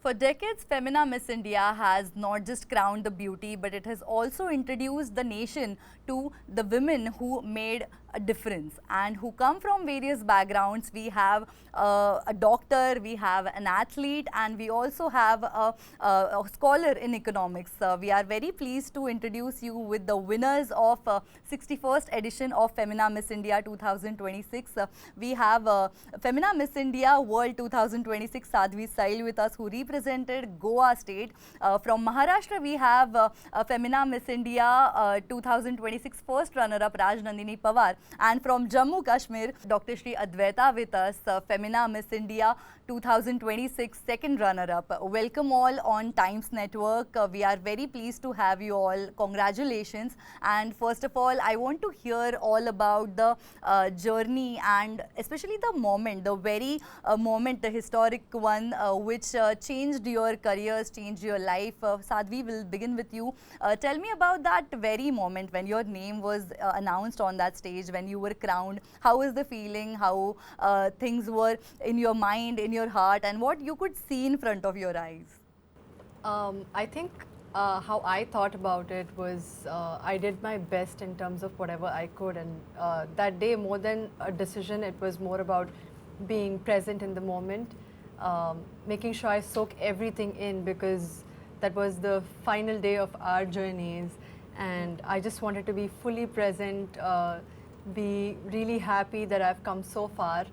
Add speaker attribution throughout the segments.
Speaker 1: For decades, Femina Miss India has not just crowned the beauty, but it has also introduced the nation to the women who made a difference and who come from various backgrounds. We have a doctor, we have an athlete, and we also have a scholar in economics. We are very pleased to introduce you with the winners of 61st edition of Femina Miss India 2026. We have Femina Miss India World 2026 Sadhvi Sail with us, who represented Goa state. From Maharashtra, we have Femina Miss India 2026 first runner-up Rajnandini Pawar, and from Jammu Kashmir, Dr. Shri Advaita with us, Femina Miss India 2026 second runner-up. Welcome all on Times Network. We are very pleased to have you all. Congratulations. And first of all, I want to hear all about the journey and especially the moment, the very moment, the historic one which changed your careers, changed your life. Sadhvi, will begin with you. Tell me about that very moment when your name was announced on that stage, when you were crowned. How was the feeling? How things were in your mind, in your heart, and what you could see in front of your eyes?
Speaker 2: I think how I thought about it was I did my best in terms of whatever I could, and that day, more than a decision, it was more about being present in the moment, making sure I soak everything in, because that was the final day of our journeys, and I just wanted to be fully present, be really happy that I've come so far,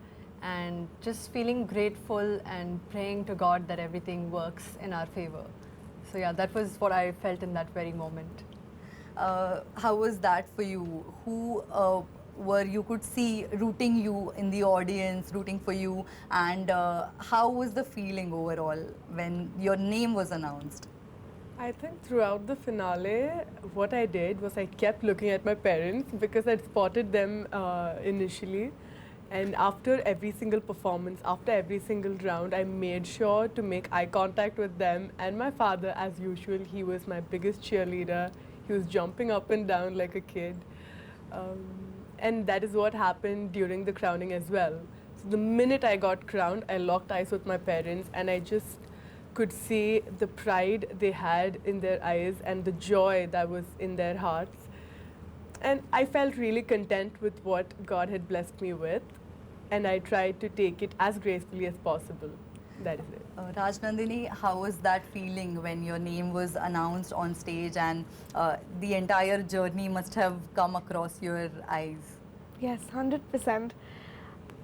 Speaker 2: and just feeling grateful and praying to God that everything works in our favor. So yeah, that was what I felt in that very moment.
Speaker 1: How was that for you? Who were you could see rooting you in the audience, rooting for you, and how was the feeling overall when your name was announced?
Speaker 3: I think throughout the finale, what I did was I kept looking at my parents because I'd spotted them initially. And after every single performance, after every single round, I made sure to make eye contact with them. And my father, as usual, he was my biggest cheerleader. He was jumping up and down like a kid. And that is what happened during the crowning as well. So the minute I got crowned, I locked eyes with my parents, and I just could see the pride they had in their eyes and the joy that was in their hearts. And I felt really content with what God had blessed me with, and I tried to take it as gracefully as possible. That is it.
Speaker 1: Rajnandini, how was that feeling when your name was announced on stage and the entire journey must have come across your eyes?
Speaker 4: Yes, 100%.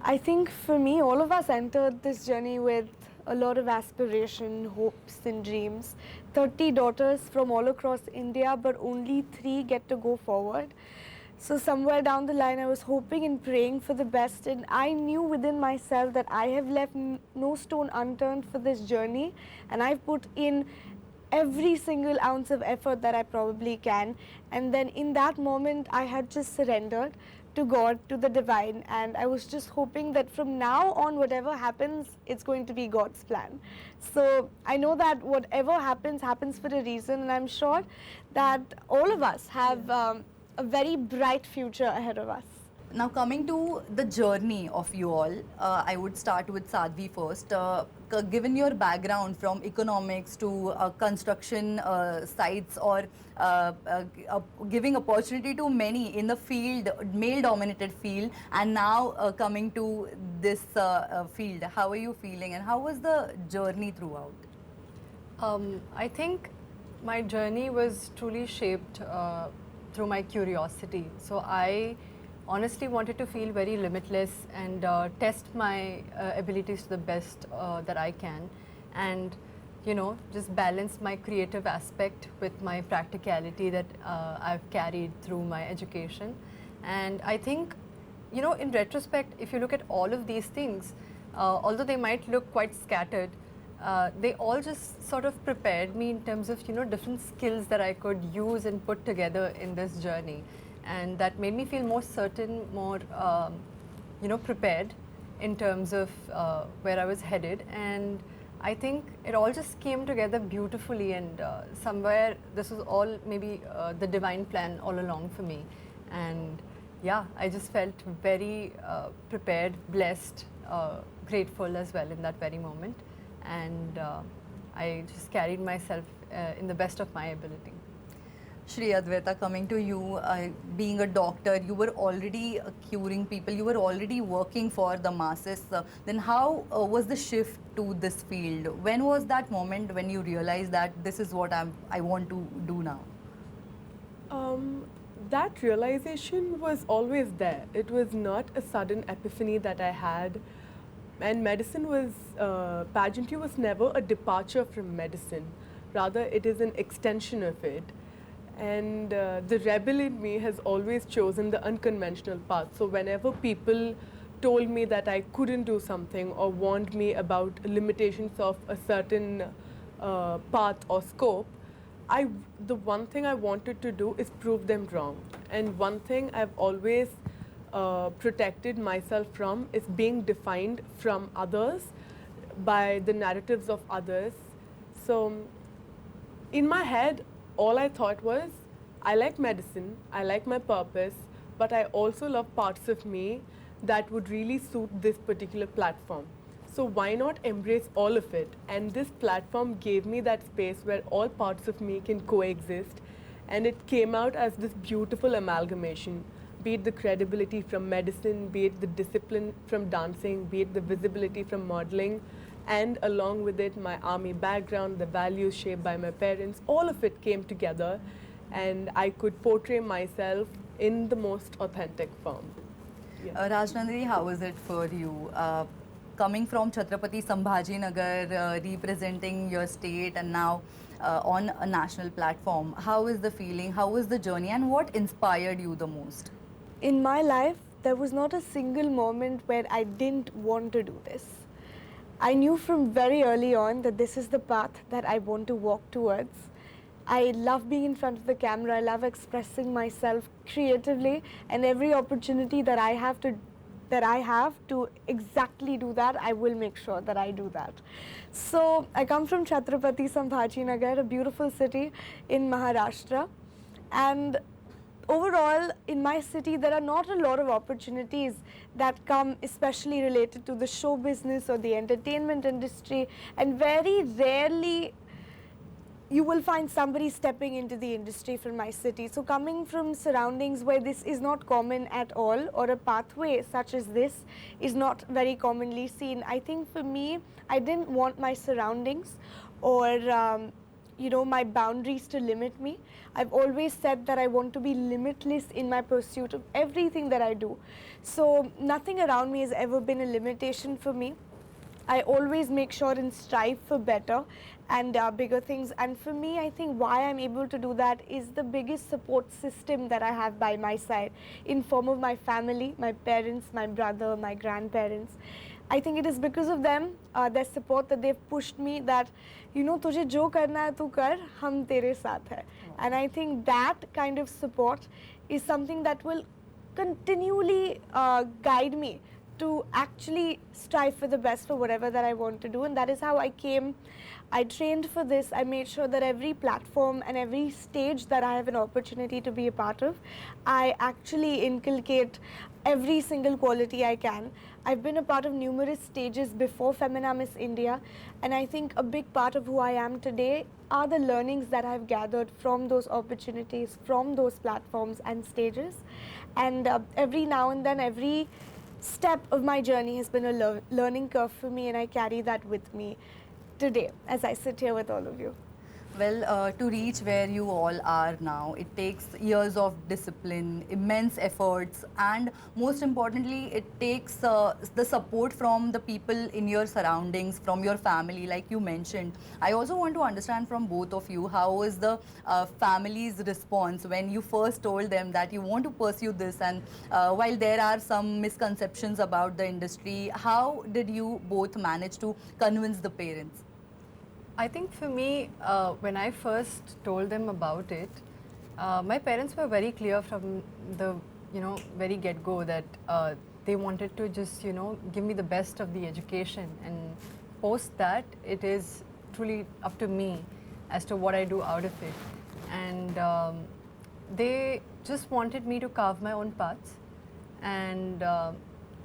Speaker 4: I think for me, all of us entered this journey with a lot of aspiration, hopes and dreams. 30 daughters from all across India, but only 3 get to go forward. So somewhere down the line, I was hoping and praying for the best, and I knew within myself that I have left no stone unturned for this journey, and I've put in every single ounce of effort that I probably can. And then in that moment, I had just surrendered to God, to the divine, and I was just hoping that from now on, whatever happens, it's going to be God's plan. So I know that whatever happens, happens for a reason, and I'm sure that all of us have a very bright future ahead of us.
Speaker 1: Now, coming to the journey of you all, I would start with Sadhvi first. Given your background from economics to construction sites, or giving opportunity to many in the field, male-dominated field, and now coming to this field, how are you feeling and how was the journey throughout?
Speaker 2: I think my journey was truly shaped through my curiosity. So I honestly wanted to feel very limitless and test my abilities to the best that I can, and just balance my creative aspect with my practicality that I've carried through my education. And I think in retrospect, if you look at all of these things, although they might look quite scattered, they all just sort of prepared me in terms of different skills that I could use and put together in this journey. And that made me feel more certain, more prepared in terms of where I was headed. And I think it all just came together beautifully, and somewhere this was all maybe the divine plan all along for me. And yeah, I just felt very prepared, blessed, grateful as well in that very moment. And I just carried myself in the best of my ability.
Speaker 1: Shri Advaita, coming to you, being a doctor, you were already curing people, you were already working for the masses. Then how was the shift to this field? When was that moment when you realized that this is what I want to do now?
Speaker 3: That realization was always there. It was not a sudden epiphany that I had. And medicine was, pageantry was never a departure from medicine. Rather, it is an extension of it. And the rebel in me has always chosen the unconventional path. So whenever people told me that I couldn't do something or warned me about limitations of a certain path or scope, the one thing I wanted to do is prove them wrong. And one thing I've always protected myself from is being defined from others by the narratives of others. So in my head, all I thought was, I like medicine, I like my purpose, but I also love parts of me that would really suit this particular platform. So why not embrace all of it? And this platform gave me that space where all parts of me can coexist. And it came out as this beautiful amalgamation, be it the credibility from medicine, be it the discipline from dancing, be it the visibility from modeling, and along with it, my army background, the values shaped by my parents, all of it came together, and I could portray myself in the most authentic form. Yeah.
Speaker 1: Rajnandri, how was it for you? Coming from Chhatrapati Sambhajinagar, representing your state and now on a national platform, how is the feeling, how was the journey, and what inspired you the most?
Speaker 4: In my life, there was not a single moment where I didn't want to do this. I knew from very early on that this is the path that I want to walk towards. I love being in front of the camera, I love expressing myself creatively, and every opportunity that I have to exactly do that, I will make sure that I do that. So I come from Chhatrapati Sambhajinagar, a beautiful city in Maharashtra, and overall, in my city, there are not a lot of opportunities that come especially related to the show business or the entertainment industry, and very rarely you will find somebody stepping into the industry from my city. So coming from surroundings where this is not common at all, or a pathway such as this is not very commonly seen, I think for me, I didn't want my surroundings or my boundaries to limit me. I've always said that I want to be limitless in my pursuit of everything that I do. So nothing around me has ever been a limitation for me. I always make sure and strive for better and bigger things. And for me, I think why I'm able to do that is the biggest support system that I have by my side in form of my family, my parents, my brother, my grandparents. I think it is because of them, their support, that they've pushed me that, तुझे जो करना है तू कर, हम तेरे साथ हैं. And I think that kind of support is something that will continually guide me to actually strive for the best for whatever that I want to do. And that is how I came. I trained for this. I made sure that every platform and every stage that I have an opportunity to be a part of, I actually inculcate every single quality I can. I've been a part of numerous stages before Femina Miss India, and I think a big part of who I am today are the learnings that I've gathered from those opportunities, from those platforms and stages. And every now and then, every step of my journey has been a learning curve for me, and I carry that with me today as I sit here with all of you.
Speaker 1: Well, to reach where you all are now, it takes years of discipline, immense efforts, and most importantly, it takes the support from the people in your surroundings, from your family, like you mentioned. I also want to understand from both of you, how was the family's response when you first told them that you want to pursue this, and while there are some misconceptions about the industry, how did you both manage to convince the parents?
Speaker 2: I think for me, when I first told them about it, my parents were very clear from the very get-go that they wanted to just give me the best of the education, and post that it is truly up to me as to what I do out of it. And they just wanted me to carve my own paths, and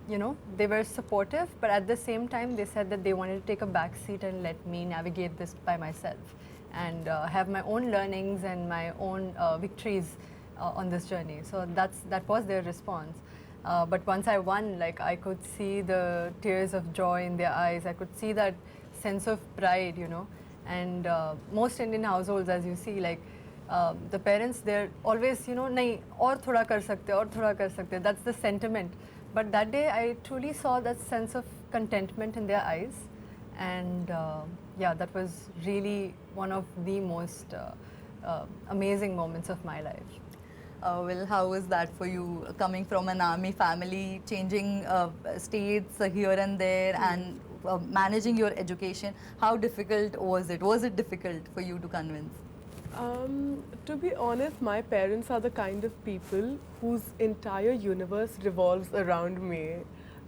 Speaker 2: you know, they were supportive, but at the same time they said that they wanted to take a back seat and let me navigate this by myself and have my own learnings and my own victories on this journey. So that was their response. But once I won, like, I could see the tears of joy in their eyes. I could see that sense of pride, you know. And most Indian households, as you see, like, the parents, they're always, you know, nahi, aur thoda kar sakte, aur thoda kar sakte. That's the sentiment. But that day, I truly saw that sense of contentment in their eyes. And yeah, that was really one of the most amazing moments of my life.
Speaker 1: Well, how was that for you, coming from an army family, changing states here and there, and managing your education? How difficult was it? Was it difficult for you to convince?
Speaker 3: To be honest, my parents are the kind of people whose entire universe revolves around me.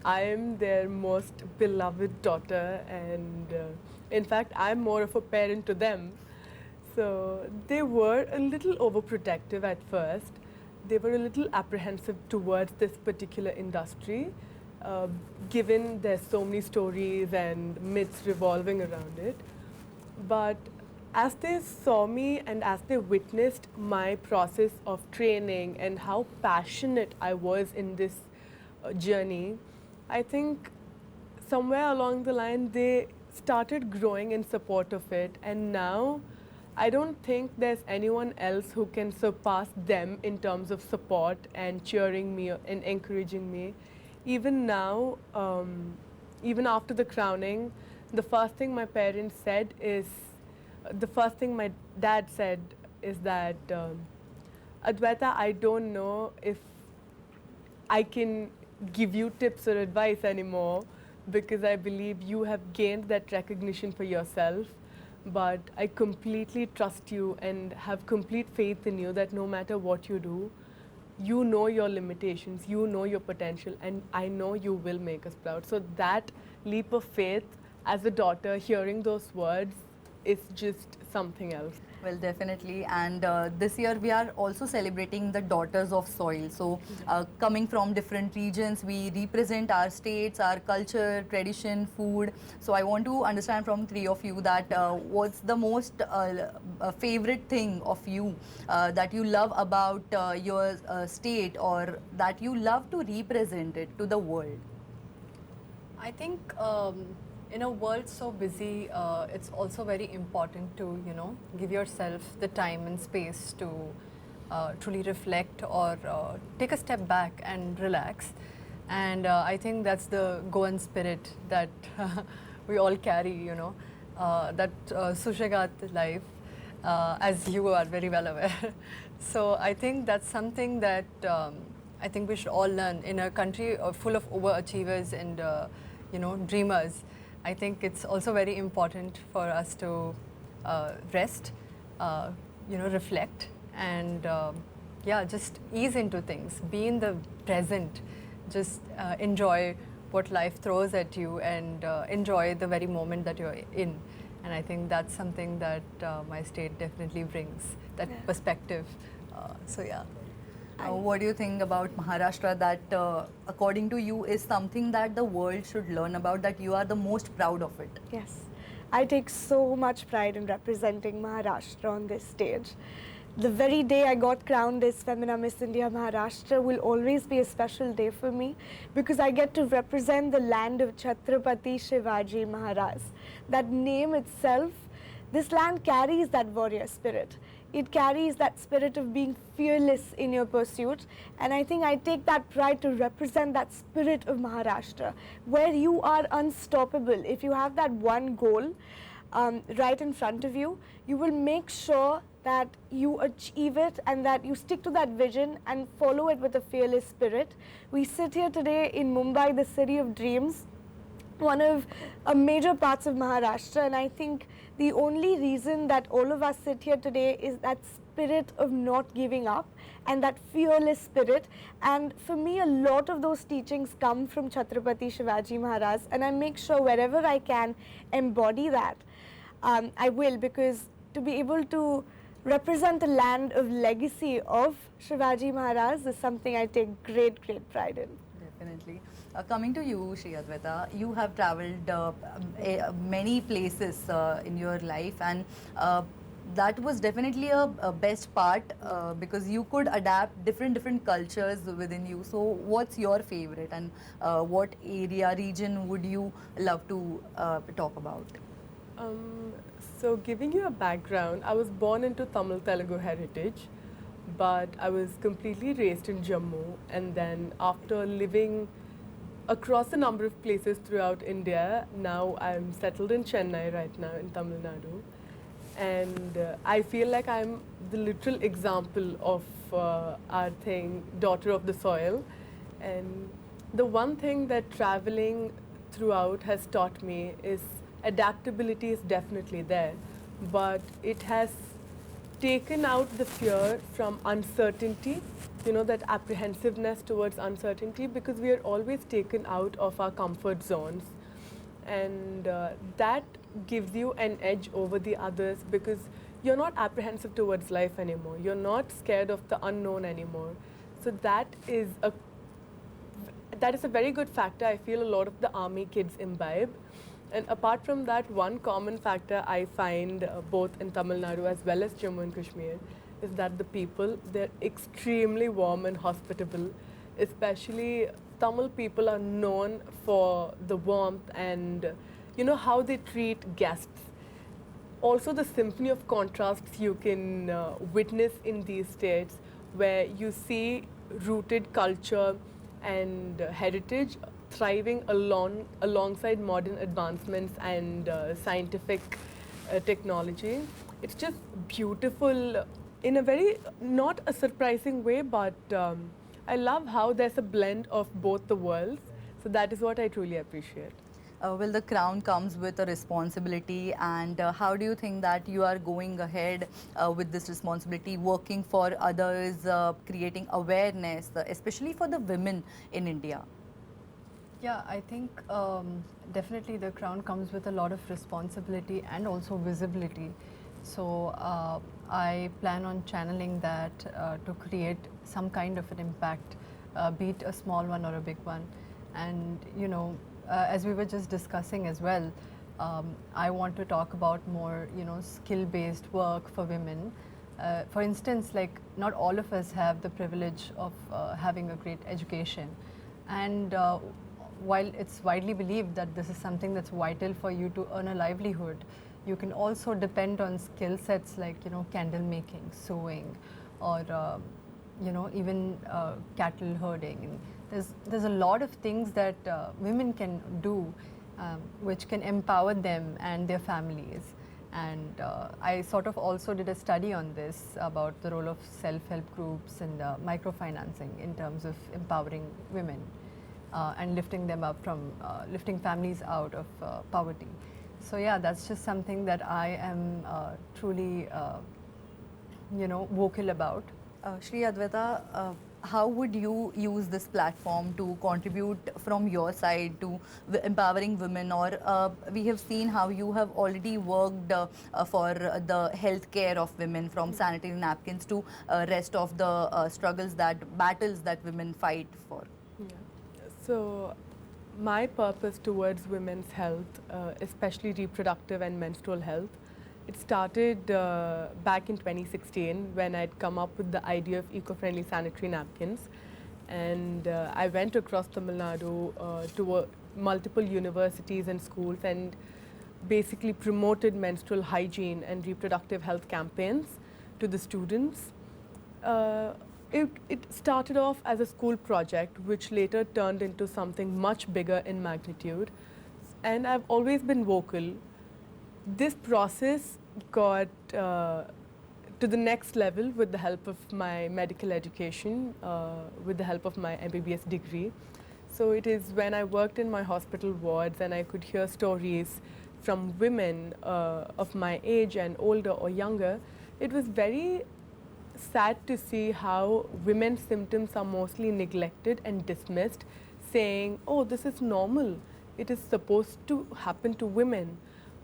Speaker 3: I am their most beloved daughter, and in fact, I'm more of a parent to them. So they were a little overprotective at first. They were a little apprehensive towards this particular industry, given there's so many stories and myths revolving around it. But as they saw me and as they witnessed my process of training and how passionate I was in this journey, I think somewhere along the line they started growing in support of it, and now I don't think there's anyone else who can surpass them in terms of support and cheering me and encouraging me. Even now, even after the crowning, the first thing my parents said is, the first thing my dad said is that, Adwaita, I don't know if I can give you tips or advice anymore, because I believe you have gained that recognition for yourself. But I completely trust you and have complete faith in you that no matter what you do, you know your limitations, you know your potential, and I know you will make us proud. So that leap of faith as a daughter, hearing those words, is just something else.
Speaker 1: Well, definitely. And this year we are also celebrating the Daughters of Soil. So coming from different regions, we represent our states, our culture, tradition, food. So I want to understand from three of you that what's the most favorite thing of you that you love about your state, or that you love to represent it to the world?
Speaker 2: I think in a world so busy, it's also very important to, you know, give yourself the time and space to truly reflect or take a step back and relax. And I think that's the Goan spirit that we all carry, you know, that Sushagat life, as you are very well aware. So I think that's something that I think we should all learn in a country full of overachievers and, you know, dreamers. I think it's also very important for us to rest, you know, reflect, and yeah, just ease into things, be in the present, just enjoy what life throws at you, and enjoy the very moment that you're in. And I think that's something that my state definitely brings, that perspective. So yeah.
Speaker 1: What do you think about Maharashtra that, according to you, is something that the world should learn about, that you are the most proud of it?
Speaker 4: Yes, I take so much pride in representing Maharashtra on this stage. The very day I got crowned as Femina Miss India Maharashtra will always be a special day for me, because I get to represent the land of Chhatrapati Shivaji Maharaj. That name itself, this land carries that warrior spirit. It carries that spirit of being fearless in your pursuit, and I think I take that pride to represent that spirit of Maharashtra, where you are unstoppable. If you have that one goal right in front of you, you will make sure that you achieve it and that you stick to that vision and follow it with a fearless spirit. We sit here today in Mumbai, the city of dreams, one of major parts of Maharashtra, and I think the only reason that all of us sit here today is that spirit of not giving up and that fearless spirit. And for me, a lot of those teachings come from Chhatrapati Shivaji Maharaj, and I make sure wherever I can embody that, I will, because to be able to represent a land of legacy of Shivaji Maharaj is something I take great, great pride in.
Speaker 1: Definitely. Coming to you, Shri Advaita, you have traveled many places in your life, and that was definitely a best part because you could adapt different cultures within you. So, what's your favorite, and what area, region would you love to talk about?
Speaker 3: Um, so giving you a background, I was born into Tamil Telugu heritage, but I was completely raised in Jammu, and then after living across a number of places throughout India, now I'm settled in Chennai right now in Tamil Nadu, and I feel like I'm the literal example of our thing, daughter of the soil, and the one thing that traveling throughout has taught me is adaptability is definitely there, but it has taken out the fear from uncertainty, that apprehensiveness towards uncertainty, because we are always taken out of our comfort zones. And that gives you an edge over the others because you're not apprehensive towards life anymore. You're not scared of the unknown anymore. So that is a very good factor I feel a lot of the army kids imbibe. And apart from that, one common factor I find both in Tamil Nadu as well as Jammu and Kashmir is that the people, they're extremely warm and hospitable. Especially Tamil people are known for the warmth and how they treat guests. Also the symphony of contrasts you can witness in these states where you see rooted culture and heritage thriving alongside modern advancements and scientific technology. It's just beautiful in a very, not a surprising way, but I love how there's a blend of both the worlds. So that is what I truly appreciate.
Speaker 1: Well, the crown comes with a responsibility, and how do you think that you are going ahead with this responsibility, working for others, creating awareness, especially for the women in India?
Speaker 2: Yeah, I think definitely the crown comes with a lot of responsibility and also visibility. So I plan on channeling that to create some kind of an impact, be it a small one or a big one. And as we were just discussing as well, I want to talk about more skill-based work for women. For instance, like not all of us have the privilege of having a great education, and while it's widely believed that this is something that's vital for you to earn a livelihood, you can also depend on skill sets like candle making, sewing, or even cattle herding. And there's a lot of things that women can do which can empower them and their families. And I sort of also did a study on this about the role of self-help groups and microfinancing in terms of empowering women and lifting them up from lifting families out of poverty. So yeah, that's just something that I am truly vocal about.
Speaker 1: Shri Advaita, how would you use this platform to contribute from your side to empowering women? Or we have seen how you have already worked for the health care of women, from sanitary napkins to rest of the battles that women fight for.
Speaker 3: Yeah. So my purpose towards women's health, especially reproductive and menstrual health, it started back in 2016 when I'd come up with the idea of eco-friendly sanitary napkins. And I went across Tamil Nadu to multiple universities and schools and basically promoted menstrual hygiene and reproductive health campaigns to the students. It started off as a school project, which later turned into something much bigger in magnitude. And I've always been vocal. This process got to the next level with the help of my medical education, with the help of my MBBS degree. So it is when I worked in my hospital wards and I could hear stories from women of my age and older or younger, it was very sad to see how women's symptoms are mostly neglected and dismissed, saying, oh, this is normal. It is supposed to happen to women.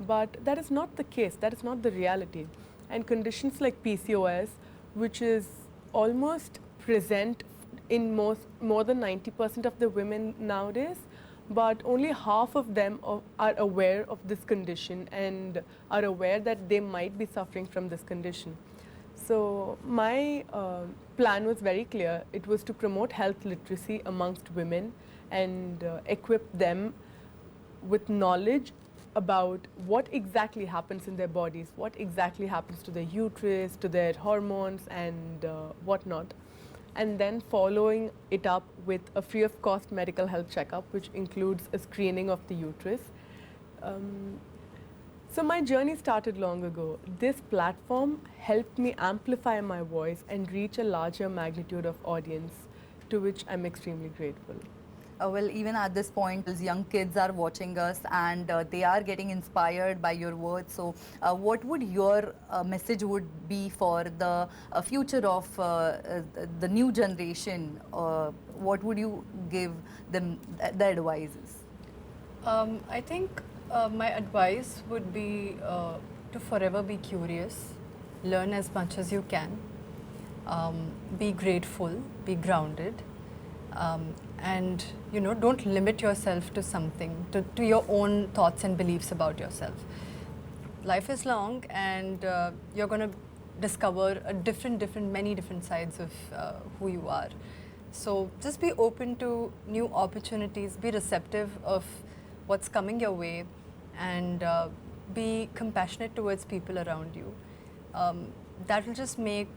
Speaker 3: But that is not the case. That is not the reality. And conditions like PCOS, which is almost present in more than 90% of the women nowadays, but only half of them are aware of this condition and are aware that they might be suffering from this condition. So my plan was very clear. It was to promote health literacy amongst women and equip them with knowledge about what exactly happens in their bodies, what exactly happens to their uterus, to their hormones and whatnot. And then following it up with a free of cost medical health checkup, which includes a screening of the uterus. So my journey started long ago. This platform helped me amplify my voice and reach a larger magnitude of audience, to which I'm extremely grateful.
Speaker 1: Well, even at this point, as young kids are watching us and they are getting inspired by your words. So, what would your message would be for the future of the new generation? What would you give them the advices?
Speaker 2: I think my advice would be to forever be curious, learn as much as you can, be grateful, be grounded, and don't limit yourself to something, to your own thoughts and beliefs about yourself. Life is long, and you're going to discover many different sides of who you are. So just be open to new opportunities, be receptive of what's coming your way, and be compassionate towards people around you. That will just make,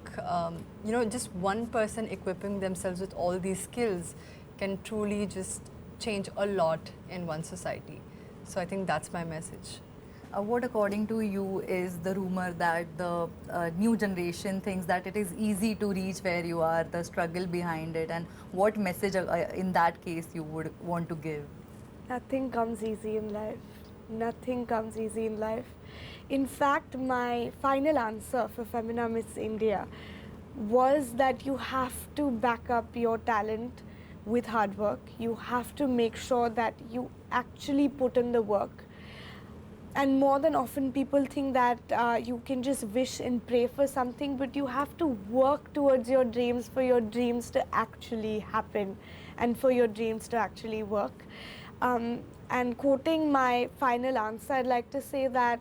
Speaker 2: just one person equipping themselves with all these skills can truly just change a lot in one society. So I think that's my message.
Speaker 1: What, according to you, is the rumor that the new generation thinks that it is easy to reach where you are, the struggle behind it, and what message in that case you would want to give?
Speaker 4: Nothing comes easy in life. Nothing comes easy in life. In fact, my final answer for Femina Miss India was that you have to back up your talent with hard work. You have to make sure that you actually put in the work. And more than often, people think that you can just wish and pray for something, but you have to work towards your dreams for your dreams to actually happen and for your dreams to actually work. And quoting my final answer, I'd like to say that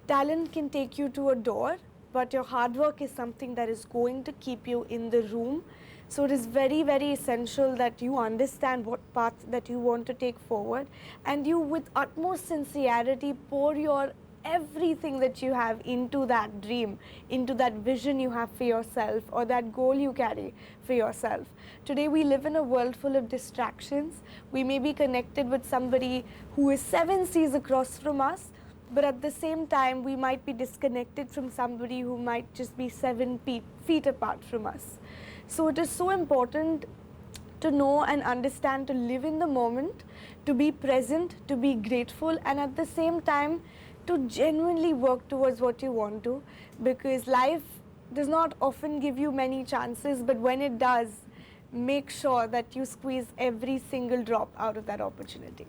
Speaker 4: talent can take you to a door, but your hard work is something that is going to keep you in the room. So it is very, very essential that you understand what path that you want to take forward, and you, with utmost sincerity, pour your everything that you have into that dream, into that vision you have for yourself, or that goal you carry for yourself. Today we live in a world full of distractions. We may be connected with somebody who is 7 seas across from us, but at the same time we might be disconnected from somebody who might just be 7 feet apart from us. So it is so important to know and understand, to live in the moment, to be present, to be grateful, and at the same time to genuinely work towards what you want to, because life does not often give you many chances, but when it does, make sure that you squeeze every single drop out of that opportunity.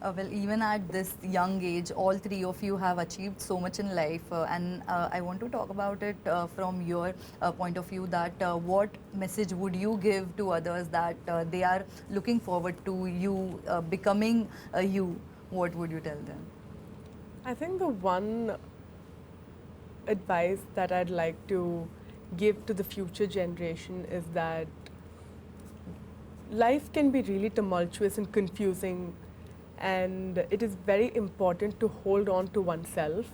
Speaker 1: Well, even at this young age, all three of you have achieved so much in life, and I want to talk about it from your point of view, that what message would you give to others that they are looking forward to you becoming you? What would you tell them?
Speaker 3: I think the one advice that I'd like to give to the future generation is that life can be really tumultuous and confusing, and it is very important to hold on to oneself.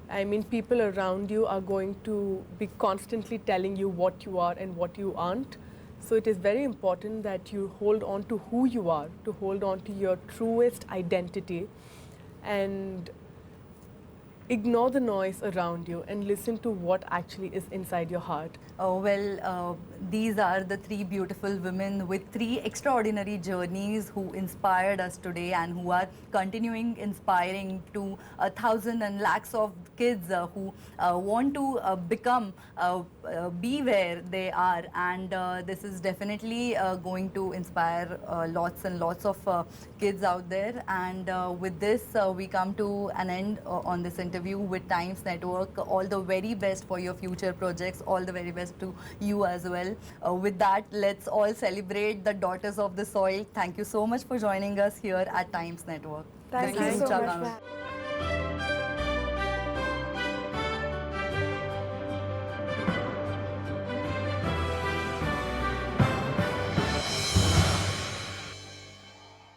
Speaker 3: I mean, people around you are going to be constantly telling you what you are and what you aren't. So it is very important that you hold on to who you are, to hold on to your truest identity, and ignore the noise around you and listen to what actually is inside your heart.
Speaker 1: These are the three beautiful women with three extraordinary journeys who inspired us today and who are continuing inspiring to thousands and lakhs of kids who want to become be where they are, and this is definitely going to inspire lots and lots of kids out there. And with this, we come to an end on this interview with Times Network. All the very best for your future projects, all the very best to you as well. With that, let's all celebrate the daughters of the soil. Thank you so much for joining us here at Times Network.
Speaker 4: Thank you
Speaker 2: Thank
Speaker 4: so
Speaker 1: Ucha
Speaker 4: much
Speaker 1: Kamil.
Speaker 4: for having me.